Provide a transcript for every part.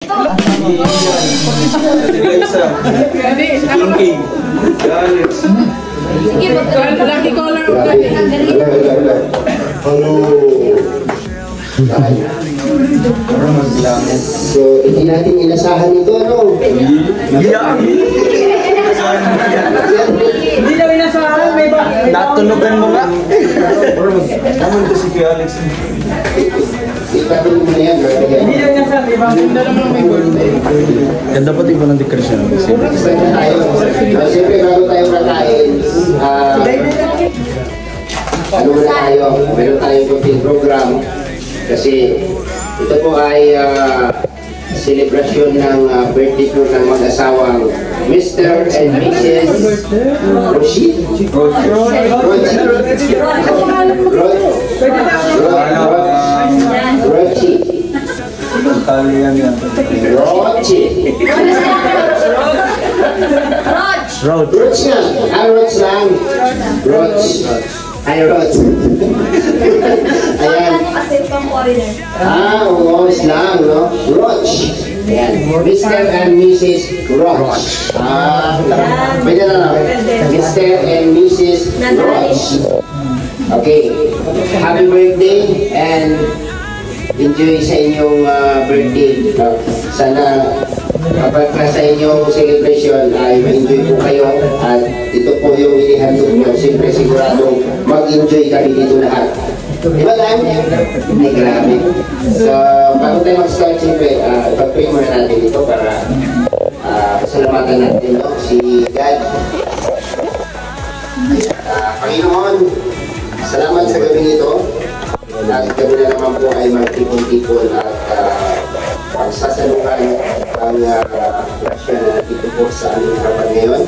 Lucky color of the Hello. So, hindi natin inasahan ito, ano? Hindi na inasahan, may ba? Natunugan mo nga. Naman ito si Kuya Alex. Ipatuloy mo na yan. Hindi na inasahan, may ba? Ganda naman may birthday. Ganda pati po ng decoration. Siyempre, bago tayo kakain, ano muna tayo? Meron tayong cooking program. Kasi ito po ay celebration ng birthday po ng mag-asawang Mr. and Mrs. Roshi. Ayan. Uwas lang, no? Roach. Ayan. Mr. and Mrs. Roach. Pwede na lang. Mr. and Mrs. Roach. Okay. Happy birthday and enjoy sa inyong birthday. Sana kapag nasa inyong celebration ay ma-enjoy po kayo at ito po yung inihandog nyo. Siyempre sigurado mag-enjoy kami dito lahat. Diba lang? Ay grabe. So, bago tayo mag-start siyempre, ipag-pray muna natin ito para pasalamatan natin si God. Panginoon, salamat sa gabi nito. At kami na naman po ay magtipon-tipon at pagsasalukan ang grasya na dito po sa aming harapan ngayon.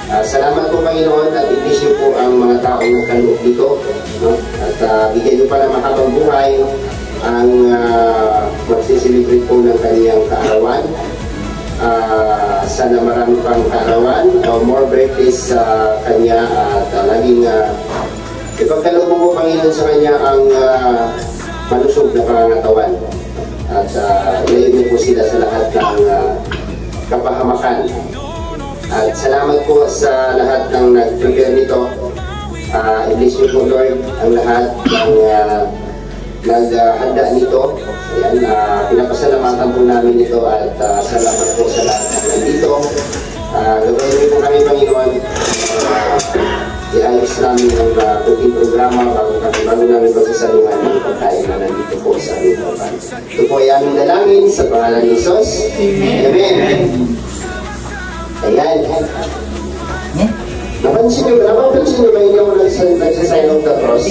Salamat po Panginoon at i-bless niyo po ang mga taong nagkaloob dito, no? At bigyan niyo pa ng mahabang buhay ang magsiselebrate po ng kaniyang kaarawan. Sana marami pang kaarawan, more birthdays sa kanya at laging ipagkaloob mo po Panginoon sa kanya ang malusog na pangangatawan. At ilayo niyo po sila sa lahat ng kapahamakan. At salamat po sa lahat ng nag-prepare nito. I-bless niyo po Lord ang lahat ng naghanda nito. Ayan, pinapasalamatan po namin ito at salamat po sa lahat ng nandito. Gagawin niyo po kami Panginoon. I-ayos namin ang cooking programa bago namin pagsasaluhan ng pagkain na nandito po sa aming papan. Ito po ay aming dalangin sa pangalan ni Jesus. Amen. Ayan. Napansin niyo ba hindi ako nagsasign of the cross?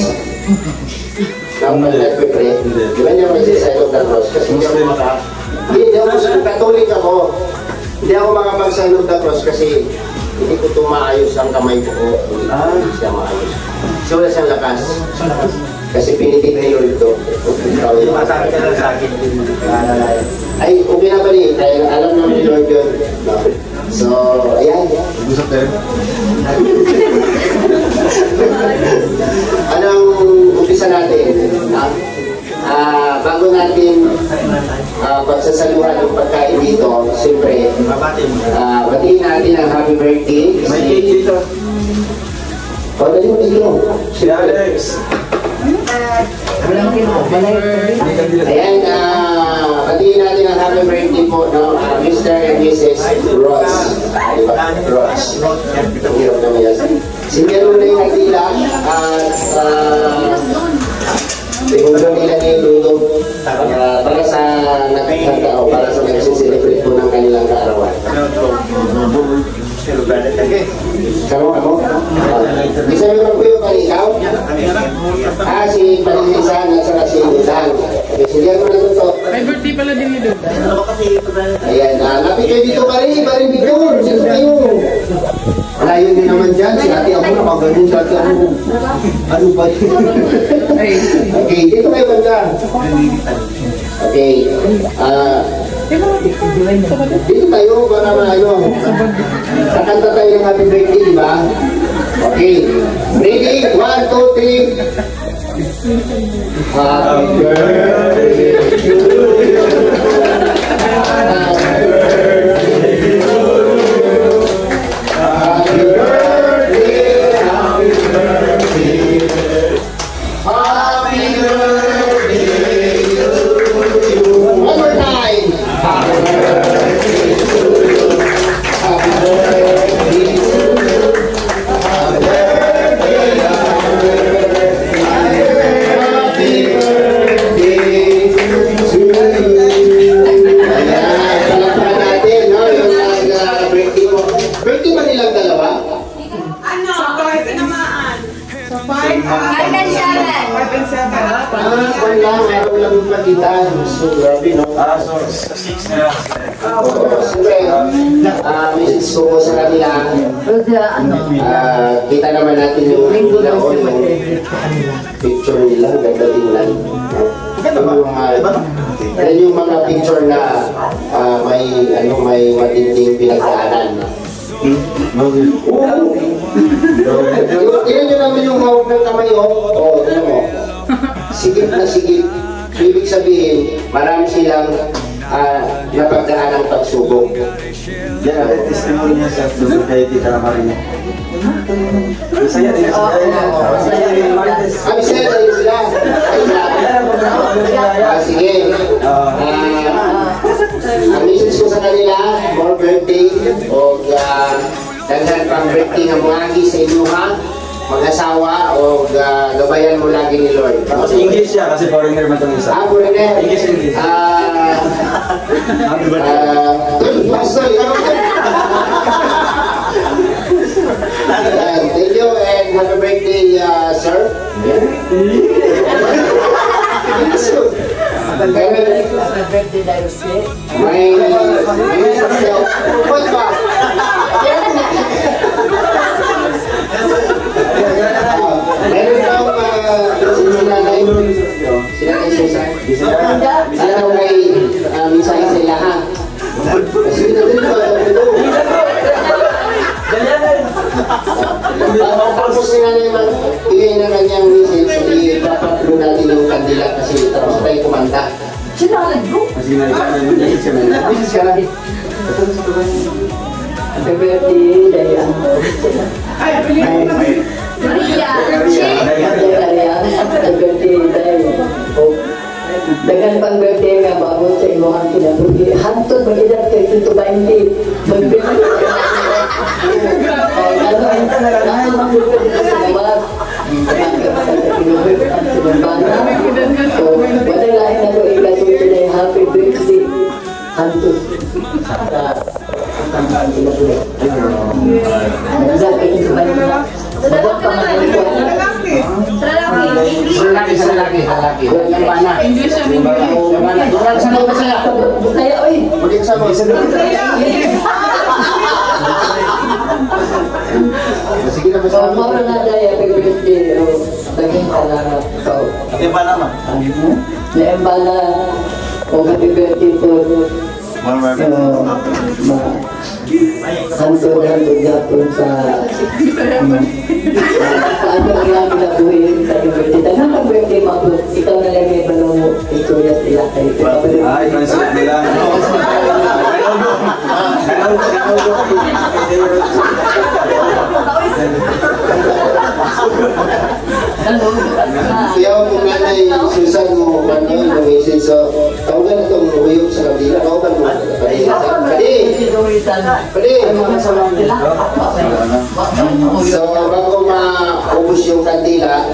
Nang nag-pray? Di ba niya magsasign of the cross? Kasi hindi ako Katolik ako. Hindi ako makapag-sign of the cross kasi hindi ko ito maayos ang kamay ko. Hindi siya maayos. So wala siyang lakas. Kasi pinitig na yun ito. Masabi ka lang sa akin. Ay, okay na ba rin? Alam naman ni Lord yun. So, ayan. Busap tayo. Anong umpisa natin? Bago natin pagsasaluhan ng pagkain dito, siyempre, batiin natin ang happy birthday. May cake dito. Dali mo dito. Si Alex. Ayan, batiin natin ang happy birthday po, no? Mr. and Mrs. Ross. Ross. Sinyan mo na yung nagdila at siguro nila ni Lulu para sa nakikita o para sa nagsiselebrate po ng kanilang kaarawan. Kamu? Bisa memang po yung palikaw? Si Palilisan at saka si Lisan. Sinyan mo na ito. May birthday pala din ni Duda. Ayan, lapit kayo dito pa rin Victor. Sino kayo? Layo din naman dyan. Si ate ako nakaganon dati ako. Ano ba yun? Okay, dito kayo banda. Okay. Dito tayo para ano. Kakanta tayo ng happy birthday, di ba? Okay. Ready? 1, 2, 3. Happy birthday to you. Siyempre, message ko po sa kanila, kita naman natin yung picture nila, ganda tingnan. Yan yung mga picture na may matinding pinagdaanan. Tingnan nyo naman yung hawak ng kamay, oh, tingnan mo. Sigit na sigit. Ibig sabihin, marami silang napagdaan ng pagsubok. Yan, ang testimony niya sa doon kay Tita Maria. Saya din. Kami sila sila. Sige. Ang message ko sa kanila, more birthday o daghan pang birthday ng mga agi sa inyo ha. Mag-asawa o gabayan mo lagi ni Lord. Kasi English siya, kasi foreigner man itong isa. Foreigner. English. Happy birthday. Pastor, thank you and happy birthday, sir. Meron daw sinanay Susan. Sila daw may mensahe sa ilahan. Kasi tapos sinanay bigay na kanyang message, ipapaplo natin yung kandila kasi tapos tayo kumanta. Sinanay ko? Kasi message ka na. Message ka na. Happy birthday, Dayan. Ay, pili ko na. Maria, happy birthday, Dayan. Dagan pang birthday nga bago sa imo ang kinabuhi. Hantod mag-edad kay 120. Mag-birthday. Ay, ano ang birthday sa labas. So, wala lain na ko ikasulit na happy birthday. Hantod. English and English. Moro na daya kay birthday o naging salamat ko. Ate pa naman. Naembala o happy birthday po. Hantod yapon sa paano ang lang kinabuhin sa birthday. Tanang ang birthday mo, ikaw na lang may balong istorya sila kayo. Ay, translate nila. Siyaw mo nanay Susan mo kanyo yung message so tawagan na itong huyog sa kabila. Tawagan mo. Pwede. So bago maubos yung kandila,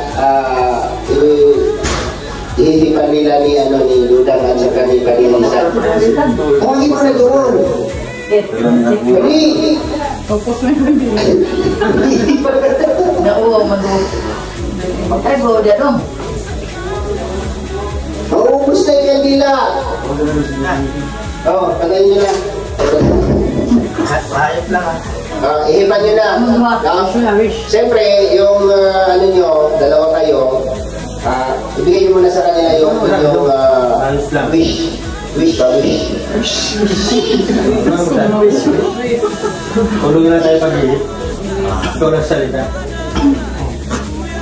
ihihipan nila ni Ludang at saka ni Padilisan. Tawagin mo na doon. Pwede. Focus na yung hindi. Nauwa mo doon. Ay, bawda dong. Maubos na yung kandila. Patayin nyo na. Hayop lang Ihipan nyo na. Siyempre, yung ano nyo, dalawa kayo, ibigay nyo muna sa kanila yung wish. Wish ba? Wish. Kulong na tayo pag-ibig. Ikaw lang salita.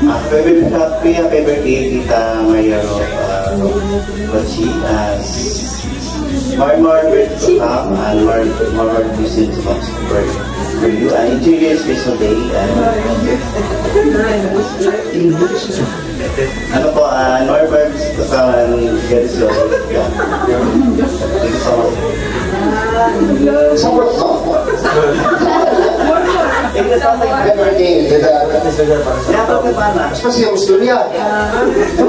Happy birthday, Tita Maria Rochi. More birthdays to come and more blessings to come for you. Enjoy your special day. Ano po, more birthdays to come and get us your thank you so much. Support mo. Happy birthday. Mas pasti yung gusto niya. 1,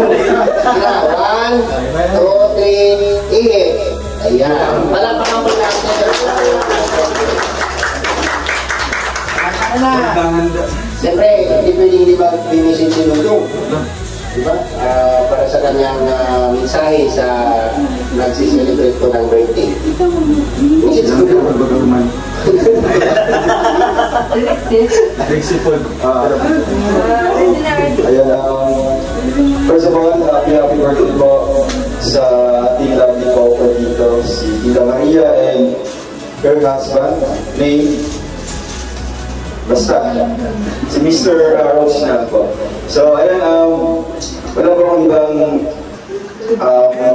2, 3, ihip. Ayan. Palapakan mo natin. Siyempre, hindi pwedeng di ba binisin si Lulong. diba? Para sa kanyang mensahe sa nagsiselebrate ko ng birthday. Mrs. Bagaman. Ayan, first of all, happy birthday po sa ating lovely couple dito, si Tita Maria and her husband, May. Basta, si Mr. Rochnal po. So, ayan, wala po akong ibang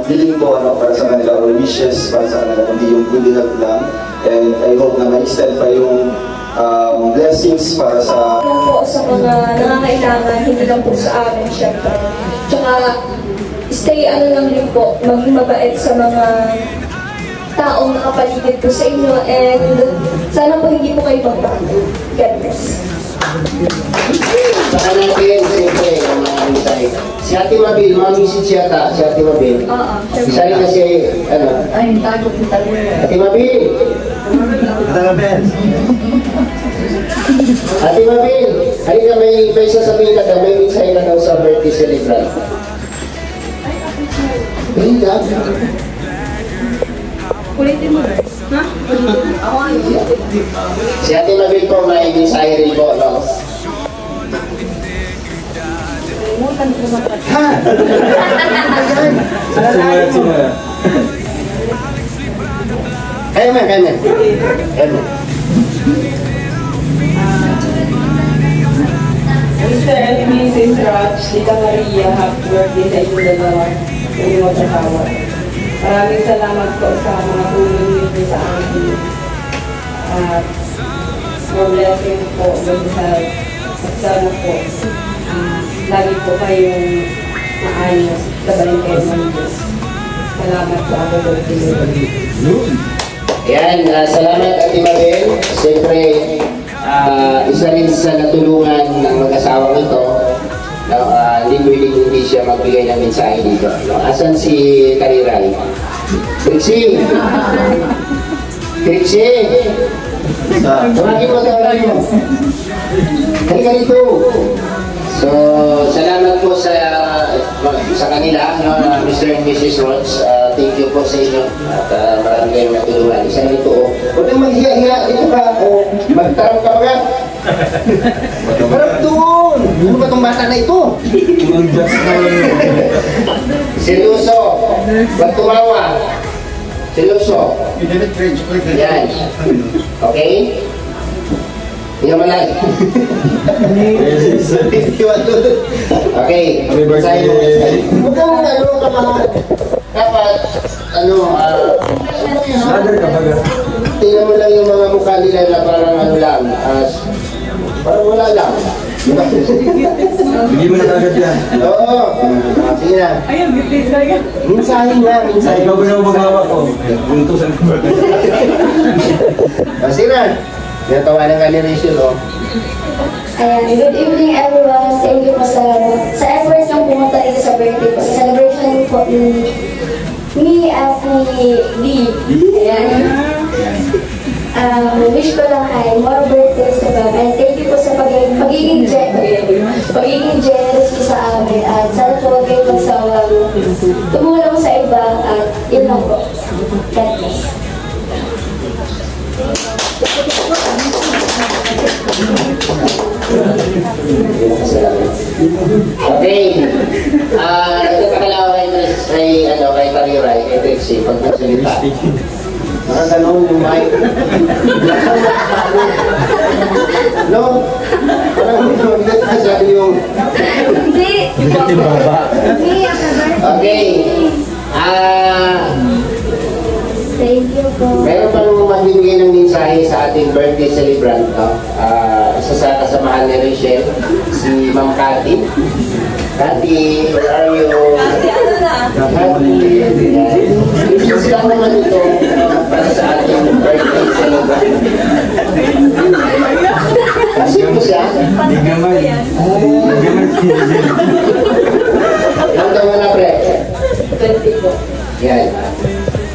feeling ko para sa kanila or wishes para sa kanila, kundi yung good health lang. And I hope na ma-extend pa yung blessings para sa... po sa mga nangangailangan, hindi lang po sa amin, syempre. Tsaka, stay lang din po, maging mabait sa mga taong nakapaligid po sa inyo, and sana po hindi po kayo magbago. God bless. Saka natin, siyempre, ang mga mensahe. Si Ate Mabil, mamisit siya ta, si Ate Mabil. Oo, Isali kasi, ano? Ay, tago po tayo. Ate Mabil! Ate Mabil, halika, may sasabihin ka daw, may mensahe ka daw sa birthday celebrant. Halika. Kulitin mo. Ha? Ako ang Si Ate Mabil po, may mensahe rin po, no? Ha? Simula. Kaya mo. Mr. and Mrs. Roch, Tita Maria, happy birthday sa inyong dalawa. Yung mga tatawa. Maraming salamat po sa mga tulong niyo sa amin. At more blessing po sa sana po. Lagi po kayong maayos sa balingkay ng Diyos. Salamat po ako birthday. Yan, salamat Ate Mabel. Siyempre, isa rin sa natulungan ng mag-asawang ito. No, hindi siya magbigay ng mensahe dito. No, asan si Kariray? Trixie! Tumagin mo tayo. Halika dito. So, salamat po sa kanila, no, Mr. and Mrs. Roch. Thank you po sa inyo at marami kayong natulungan. Isa nito, huwag kang maghiya-hiya. Ito ka, magtarong ka ba? Marap doon! Ano ba itong bata na ito? Seryoso. Huwag tumawa. Seryoso. Yan. Okay? Hindi naman lang. Okay. Sa'yo. Huwag kang dapat, tingnan mo lang yung mga mukha nila na parang lang, parang wala lang. Hindi mo na kagad yan. Oo. Sige na. Ayun, bitin talaga. Minsahin na. Ikaw ba na magawa ko? Buntusan ko. Sige na. Natawanan ka ni Rachel, oh. Ayan, good evening everyone. Thank you po sa effort ng pumunta dito sa birthday po. Sa celebration po ni Ate Lee. Ayan. Wish ko lang ay more birthdays to come. And thank you po sa pagiging generous po sa amin. At sana po huwag kayo magsawang tumulong sa iba. At yun lang po. God bless. Okay. Nagkakalawa kay Kariray, kay Trixie, pag nagsalita. Nakaganon yung mic. No? Parang hindi masyado yung... Hindi. Okay. Thank you po. Meron pa nung magbibigay ng mensahe sa ating birthday celebrant, no? Isa sa kasamahan ni Rachel, si Ma'am Cathy. Cathy, where are you? Cathy, isip lang naman ito para sa ating birthday celebrant. Kasi po siya? Ilang taon na, pre? 20 po. Yan.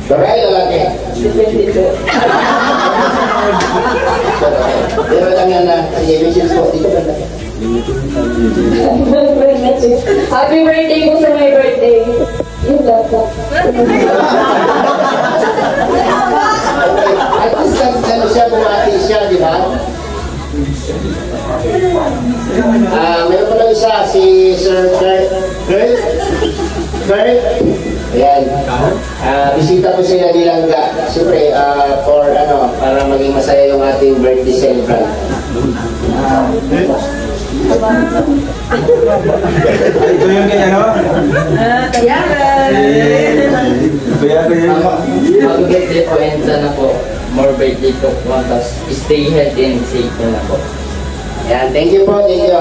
Babae o lalaki? 20 po. Pero lang yan na, sige, message po, dito ba na? Happy birthday po sa my birthday. Yun lang po. At least ano siya, bumati siya, di ba? Meron pa lang isa, si Sir Kurt. Ayan. Bisita po sila nilangga. Siyempre, para maging masaya yung ating birthday celebrant. Ito yung kaya ano? Happy birthday po and sana po more birthday to po. Tapos stay healthy and safe na po. Ayan, thank you po, thank you.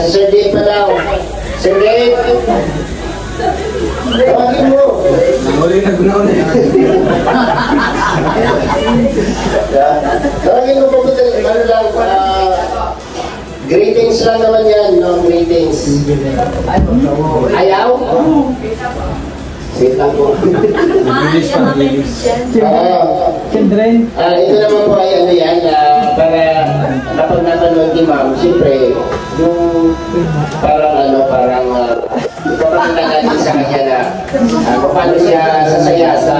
Si Sir Dave pa daw. Sir Dave! Tawagin mo! Nanguli na gunaon eh. Tawagin mo po, ano lang, greetings lang naman yan, no? Greetings. Ayaw? Sit lang po. Ito naman po ay ano yan, para kapag napanood ni ma'am, siyempre, yung parang ipapakita natin sa kanya na paano siya sasaya sa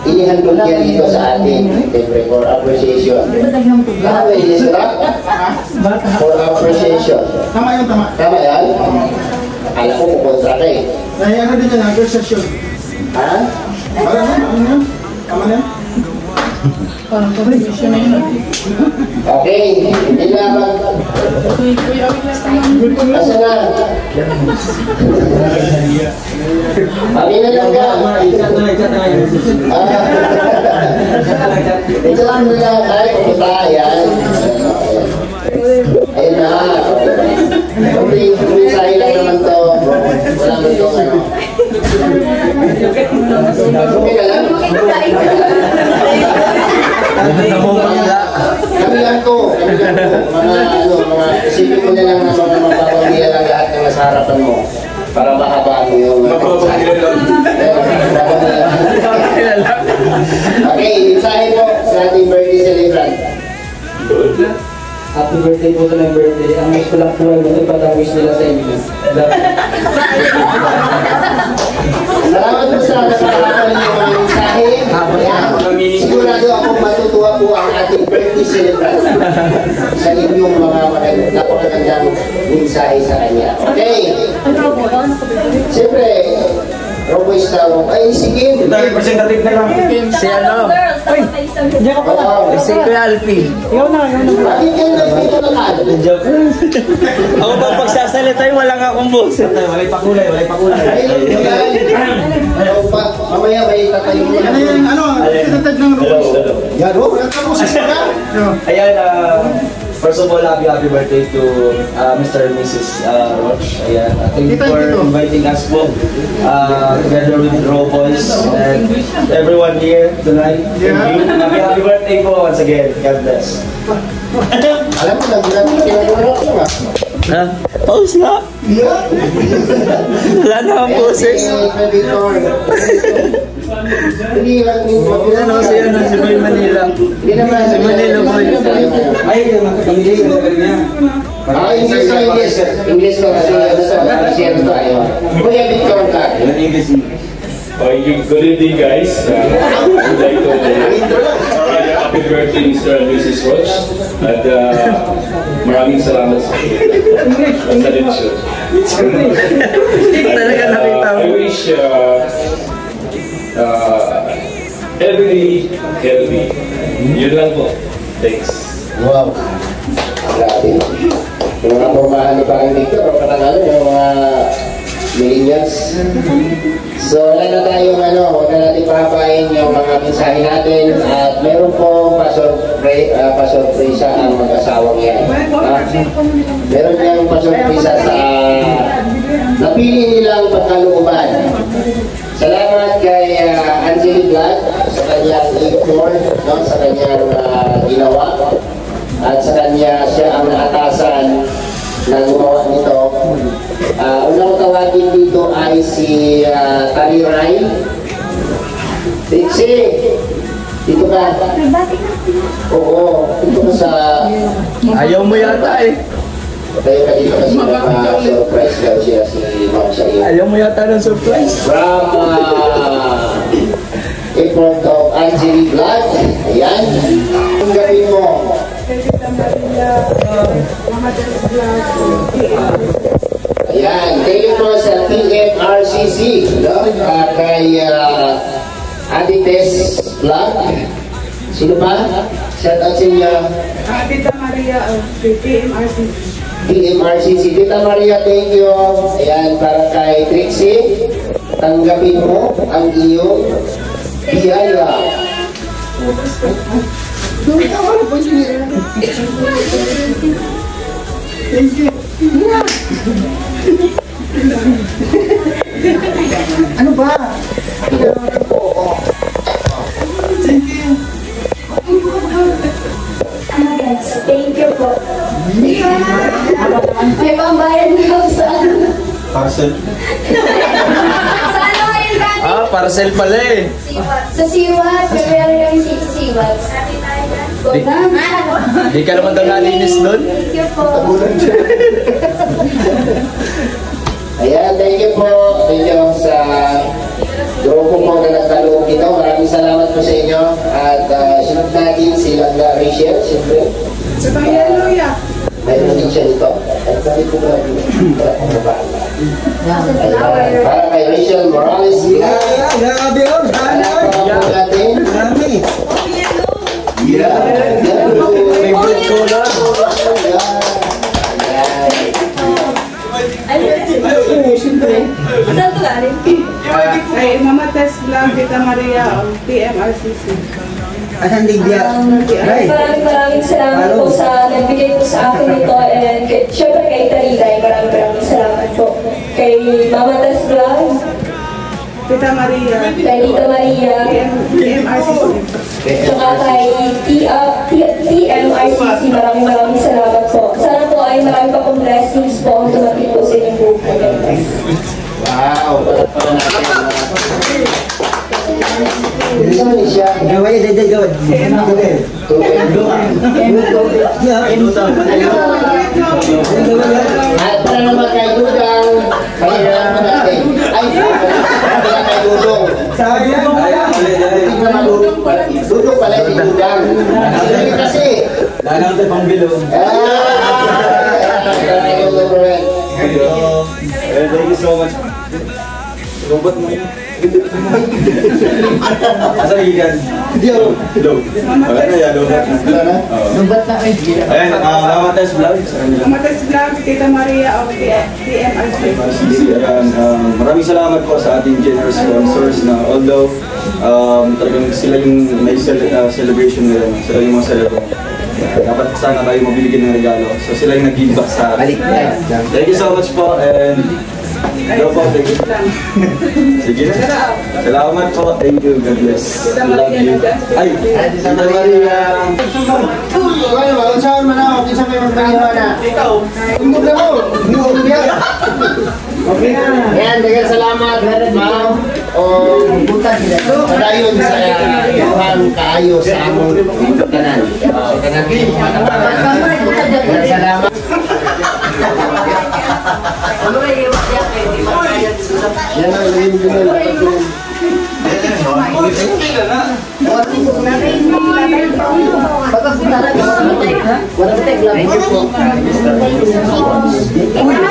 inihandog niya dito sa atin, siyempre, for appreciation. For appreciation. Tama yan, tama. Tama yan? Alam ko kukontra ka eh. Ano din yan, appreciation. Ha? Parang ano yan? Tama na yan? Okay, hindi na mag... Asa na? Kami na lang ka. Ito lang na lang. Ay, pumunta. Ayan. Ayun na. Kumisahe lang naman to. Wala mo itong ano. Okay ka lang? Kami lang to. Mga isipin mo na lang na mga mapapamila lang lahat ng nasa harapan mo para mahabaan mo yung okay, mensahe po sa ating birthday celebrant. Happy birthday po sa my birthday. Ang wish ko lang po ay matupad-wish nila sa inyo. Salamat po sa nakakakaroon ng mga mensahe. Sigurado ako matutuwa po ang ating birthday celebrant sa inyong mga napakagandang mensahe sa kanya. Okay? Siyempre, Roboys daw. Ay, sige. Representative na lang. Si ano? Si Kuya Alfie. Bakit yan nagpito na ka? Ako pag pagsasalita yung wala nga akong boses. Walay pakulay, walay pakulay. Mamaya may tatayo mo. Ano yan? Ano? Representative ng Roboys. Yan, oh. Nagkamusis ka? Ayan, first of all, happy birthday to Mr. and Mrs. Roch. Ayan, thank you for inviting us po together with Roboys and everyone here tonight. Thank you. Happy birthday po once again. God bless. Alam mo, nagbilang kinagulak mo nga. Ha? Pause nga. Wala na ang boses. Hindi, Ano kasi yan? Si Boy Manila. Hindi naman. Si Manila Boy. Ay, English yung sabi niya. English to English. English to kasi share tayo. Kuya Victor ka. Good evening, guys. I'd like to happy birthday, Mr. and Mrs. Roch. At maraming salamat sa lechon. Talaga nakita mo. I wish every day healthy. Yun lang po. Thanks. Wow. Grabe. Yung mga pormahan ni Parang Victor, o katangalan yung mga millennials. So, wala na tayong huwag na natin pahapain yung mga mensahe natin at meron po pasorpresa ang mag-asawang yan. Meron niyang pasorpresa sa napili nilang pagkalooban. Salamat kay Angelique Vlad sa kanyang effort, sa kanyang ginawa at sa kanya siya ang naatasan na gumawa nito. Unang tawagin dito ay si Taliray. Dixie! Dito ka. Oo, dito ka sa... Ayaw mo yata eh. Tayo ka dito kasi naka-surprise lang siya si Ma'am sa iyo. Ayaw mo yata ng surprise. From import of Angelique Vlog. Ayan. Ang gawin mo. Ayan. Thank you po sa TMRCC. No? Kay Ate Tess Vlog. Sino pa? Shout out sa inyo. Tita Maria of TMRCC. TMRCC. Tita Maria, thank you. Ayan, para kay Trixie. Tanggapin mo ang iyong biyaya. Ano ba? Thank you po. May pambayad na ako sa ano. Parcel. Sa ano ngayon kami? Parcel pala eh. Sa Siwas. Meron kami sa Siwas. Di ka naman daw nalinis doon. Thank you po. Ayan, thank you po. Thank you sa grupo po na nagkaloob dito. Maraming salamat po sa inyo. At sunod natin si Langga Rachel, siyempre. Hallelujah. Mayroon din siya dito. At bakit ko ba para kay Rachel Morales. Grabe yun. Para po natin. May blood ko na. Saan to galing? Ay, Mama Tess Vlog, Tita Maria of TMRCC. Asan digya? Maraming salamat po sa nagbigay po sa akin ito, and syempre kay Tarilay, maraming salamat po. Kay Mama Tess Vlog, Tita Maria. kay Tita Maria, TMRCC. tsaka kay TMRCC, maraming salamat po. Sana po ay marami pa pong blessings po ang tumating po sa inyong buhay. Wow, pala natin. Isa man siya. Gawin, gawin. At para naman kay Dudang, kaya naman natin. Ay, para kay Dudong. Sabi mo kaya. Dudong pala si Dudang. Kasi. Dalang tayo pang bilong. Thank you so much. Robot mo yun. Asa ikan? Hello. Wala na yan, robot. Lumbat na eh. Ayan, Mama Tess Vlog. Mama Tess Vlog, Tita Maria of TMRCC. Ayan, maraming salamat po sa ating generous sponsors na although talagang sila yung may celebration nila, sila yung mga celebrant. Dapat sana tayo mabibigyan ng regalo. So sila yung nag-give back sa akin. Thank you so much po and go po, thank you. Sige na. Salamat po. Thank you. God bless. Love you. Ay, Tita Maria. Saan man ako? Kinsa may magpanginoon na? Ikaw. Tungkol na mo. Okay. Ayan, daghang salamat, ma'am. O, padayon sa iyong kaayo sa among kanan. Kanan. Daghang salamat. Yan ang rin din. Wala